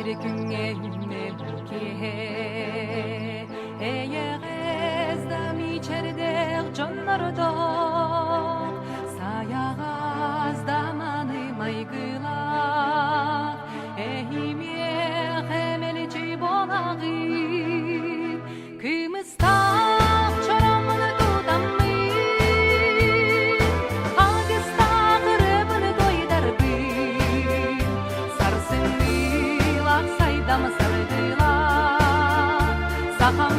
bir gün eline buke eyeğezden içeride canlarda sayağızda manı maygılar ehime hemelci bonağı kımıstak çoramını tutamı hagıstak rıbını doydar bir sarsın saydam sardılar saham